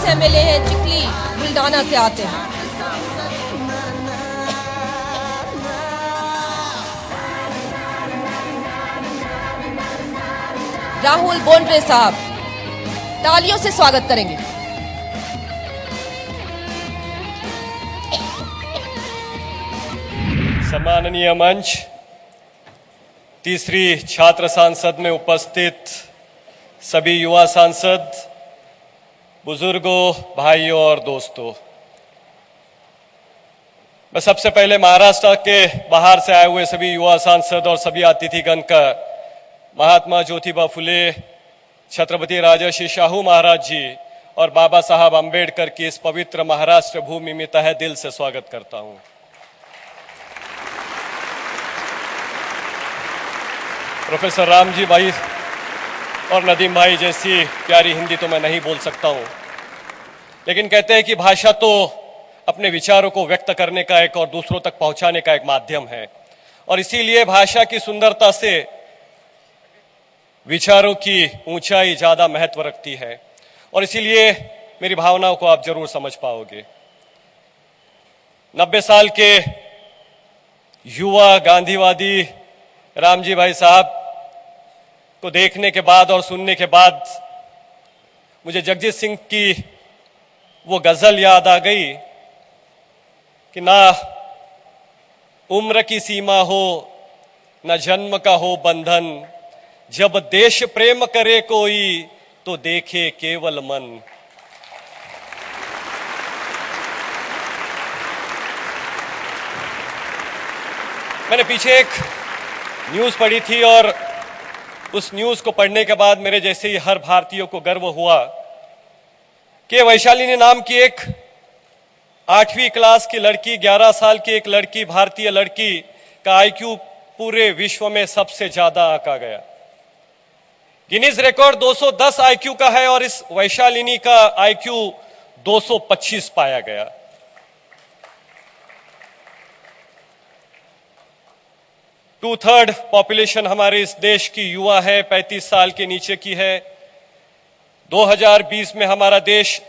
MLA हैं, चिखली बुल्ढाना से आते हैं। राहुल बोंड्रे साहब, तालियों से स्वागत करेंगे। सम्माननीय मंच, तीसरी छात्र सांसद में उपस्थित सभी युवा सांसद, बुजुर्गों, भाइयों और दोस्तों, मैं सबसे पहले महाराष्ट्र के बाहर से आए हुए सभी युवा सांसद और सभी अतिथिगण का महात्मा ज्योतिबा फुले, छत्रपति राजर्षि शाहू महाराज जी और बाबा साहब अंबेडकर की इस पवित्र महाराष्ट्र भूमि में तहे दिल से स्वागत करता हूं। प्रोफेसर रामजी भाई और नदीम भाई जैसी प्यारी हिंदी तो मैं नहीं बोल सकता हूं, लेकिन कहते हैं कि भाषा तो अपने विचारों को व्यक्त करने का एक और दूसरों तक पहुंचाने का एक माध्यम है, और इसीलिए भाषा की सुंदरता से विचारों की ऊंचाई ज्यादा महत्व रखती है, और इसीलिए मेरी भावनाओं को आप जरूर समझ पाओगे। 90 साल के युवा गांधीवादी रामजी भाई साहब को देखने के बाद और सुनने के बाद मुझे जगजीत सिंह की वो गजल याद आ गई कि ना उम्र की सीमा हो, ना जन्म का हो बंधन, जब देश प्रेम करे कोई तो देखे केवल मन। मैंने पीछे एक न्यूज पढ़ी थी और उस न्यूज को पढ़ने के बाद मेरे जैसे ही हर भारतीय को गर्व हुआ कि वैशालिनी नाम की एक 8वीं क्लास की लड़की, 11 साल की एक लड़की, भारतीय लड़की का आईक्यू पूरे विश्व में सबसे ज्यादा आंका गया। गिनीज रिकॉर्ड 210 आईक्यू का है और इस वैशालिनी का आईक्यू 225 पाया गया। टू थर्ड पॉपुलेशन हमारे इस देश की युवा है, 35 साल के नीचे की है। 2020 में हमारा देश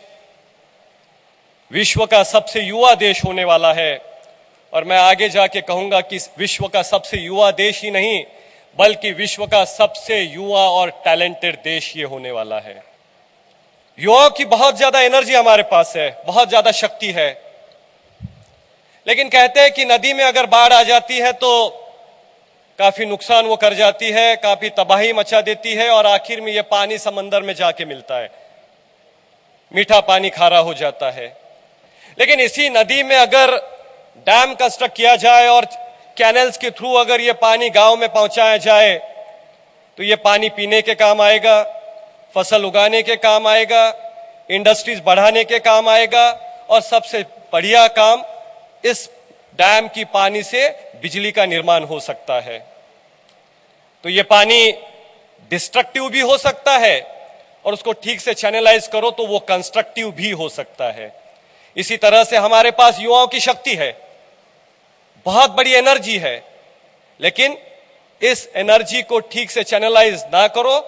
विश्व का सबसे युवा देश होने वाला है, और मैं आगे जाके कहूंगा कि विश्व का सबसे युवा देश ही नहीं बल्कि विश्व का सबसे युवा और टैलेंटेड देश ये होने वाला है। युवाओं की बहुत ज्यादा एनर्जी हमारे पास है, बहुत ज्यादा शक्ति है, लेकिन कहते हैं कि नदी में अगर बाढ़ आ जाती है तो काफी नुकसान वो कर जाती है, काफी तबाही मचा देती है, और आखिर में ये पानी समंदर में जाके मिलता है, मीठा पानी खारा हो जाता है। लेकिन इसी नदी में अगर डैम कंस्ट्रक्ट किया जाए और कैनल्स के थ्रू अगर ये पानी गांव में पहुंचाया जाए तो ये पानी पीने के काम आएगा, फसल उगाने के काम आएगा, इंडस्ट्रीज बढ़ाने के काम आएगा, और सबसे बढ़िया काम इस डैम की पानी से बिजली का निर्माण हो सकता है। तो ये पानी डिस्ट्रक्टिव भी हो सकता है और उसको ठीक से चैनलाइज करो तो वो कंस्ट्रक्टिव भी हो सकता है। इसी तरह से हमारे पास युवाओं की शक्ति है, बहुत बड़ी एनर्जी है, लेकिन इस एनर्जी को ठीक से चैनलाइज ना करो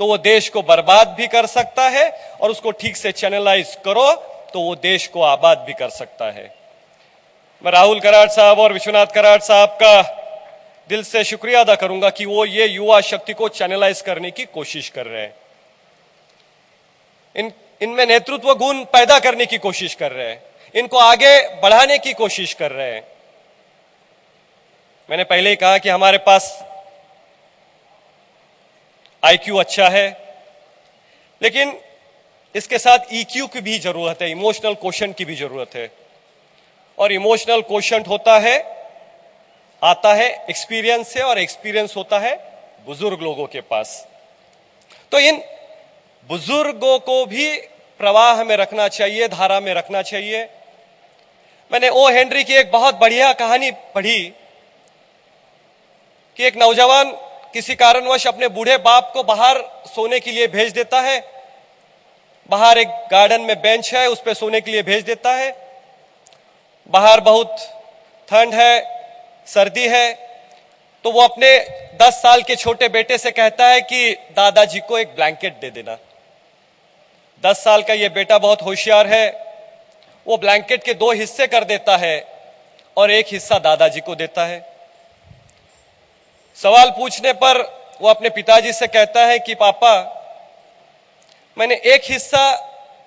तो वो देश को बर्बाद भी कर सकता है, और उसको ठीक से चैनलाइज करो तो वो देश को आबाद भी कर सकता है। मैं राहुल कराड़ साहब और विश्वनाथ कराड़ साहब का दिल से शुक्रिया अदा करूंगा कि वो ये युवा शक्ति को चैनलाइज करने की कोशिश कर रहे हैं, इनमें नेतृत्व गुण पैदा करने की कोशिश कर रहे हैं, इनको आगे बढ़ाने की कोशिश कर रहे हैं। मैंने पहले ही कहा कि हमारे पास आईक्यू अच्छा है, लेकिन इसके साथ ईक्यू की भी जरूरत है, इमोशनल क्वोशंट की भी जरूरत है, और इमोशनल क्वोशंट आता है एक्सपीरियंस से, और एक्सपीरियंस होता है बुजुर्ग लोगों के पास। तो इन बुजुर्गों को भी प्रवाह में रखना चाहिए, धारा में रखना चाहिए। मैंने ओ हेनरी की एक बहुत बढ़िया कहानी पढ़ी कि एक नौजवान किसी कारणवश अपने बूढ़े बाप को बाहर सोने के लिए भेज देता है, बाहर एक गार्डन में बेंच है उस पर सोने के लिए भेज देता है। बाहर बहुत ठंड है, सर्दी है, तो वो अपने 10 साल के छोटे बेटे से कहता है कि दादाजी को एक ब्लैंकेट दे देना। 10 साल का ये बेटा बहुत होशियार है, वो ब्लैंकेट के 2 हिस्से कर देता है और एक हिस्सा दादाजी को देता है। सवाल पूछने पर वो अपने पिताजी से कहता है कि पापा, मैंने एक हिस्सा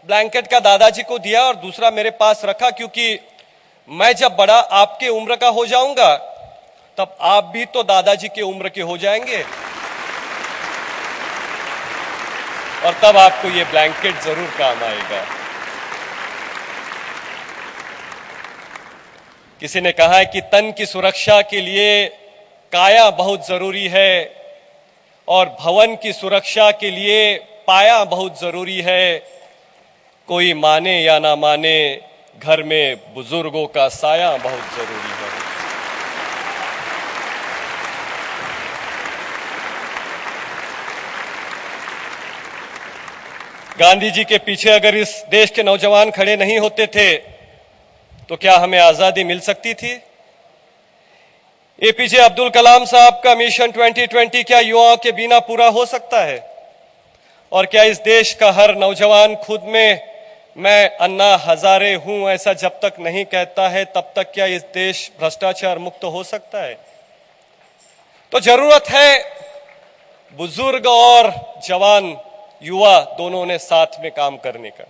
ब्लैंकेट का दादाजी को दिया और दूसरा मेरे पास रखा, क्योंकि मैं जब बड़ा आपके उम्र का हो जाऊंगा तब आप भी तो दादाजी के उम्र के हो जाएंगे और तब आपको ये ब्लैंकेट जरूर काम आएगा। किसी ने कहा है कि तन की सुरक्षा के लिए काया बहुत जरूरी है और भवन की सुरक्षा के लिए पाया बहुत जरूरी है। कोई माने या ना माने, घर में बुजुर्गों का साया बहुत जरूरी है। गांधी जी के पीछे अगर इस देश के नौजवान खड़े नहीं होते थे तो क्या हमें आजादी मिल सकती थी? एपीजे अब्दुल कलाम साहब का मिशन 2020 क्या युवाओं के बिना पूरा हो सकता है? और क्या इस देश का हर नौजवान खुद में मैं अन्ना हजारे हूं ऐसा जब तक नहीं कहता है, तब तक क्या इस देश भ्रष्टाचार मुक्त हो सकता है? तो जरूरत है बुजुर्ग और जवान युवा दोनों ने साथ में काम करने का।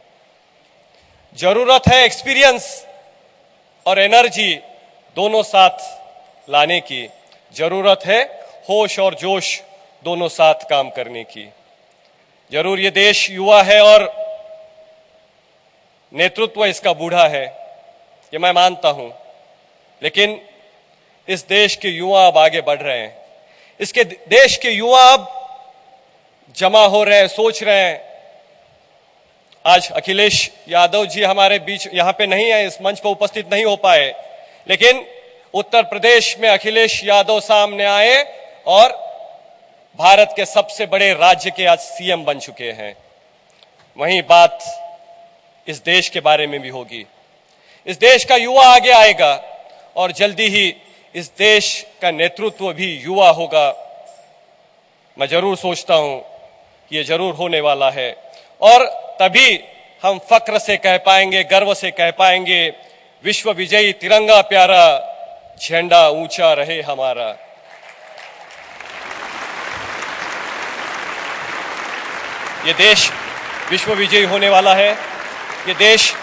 जरूरत है एक्सपीरियंस और एनर्जी दोनों साथ लाने की। जरूरत है होश और जोश दोनों साथ काम करने की। जरूर ये देश युवा है और नेतृत्व इसका बूढ़ा है, ये मैं मानता हूं, लेकिन इस देश के युवा अब आगे बढ़ रहे हैं। इसके देश के युवा अब जमा हो रहे हैं, सोच रहे हैं। आज अखिलेश यादव जी हमारे बीच यहां पे नहीं है, इस मंच पर उपस्थित नहीं हो पाए, लेकिन उत्तर प्रदेश में अखिलेश यादव सामने आए और भारत के सबसे बड़े राज्य के आज सीएम बन चुके हैं। वहीं बात इस देश के बारे में भी होगी। इस देश का युवा आगे आएगा और जल्दी ही इस देश का नेतृत्व भी युवा होगा। मैं जरूर सोचता हूं कि ये जरूर होने वाला है और तभी हम फक्र से कह पाएंगे, गर्व से कह पाएंगे, विश्व विजयी तिरंगा प्यारा, झंडा ऊंचा रहे हमारा। ये देश विश्व विजयी होने वाला है, ये देश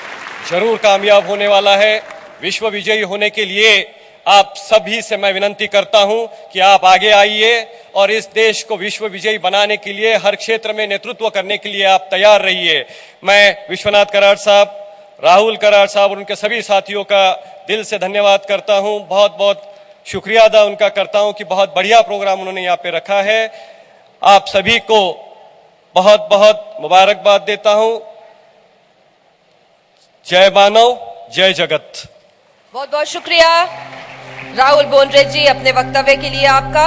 जरूर कामयाब होने वाला है। विश्व विजयी होने के लिए आप सभी से मैं विनती करता हूं कि आप आगे आइए और इस देश को विश्व विजयी बनाने के लिए हर क्षेत्र में नेतृत्व करने के लिए आप तैयार रहिए। मैं विश्वनाथ कराड़ साहब, राहुल कराड़ साहब और उनके सभी साथियों का दिल से धन्यवाद करता हूं। बहुत बहुत शुक्रिया अदा उनका करता हूं कि बहुत बढ़िया प्रोग्राम उन्होंने यहाँ पे रखा है। आप सभी को बहुत बहुत मुबारकबाद देता हूं। जय मानव, जय जगत। बहुत बहुत शुक्रिया राहुल बोनरे जी अपने वक्तव्य के लिए आपका।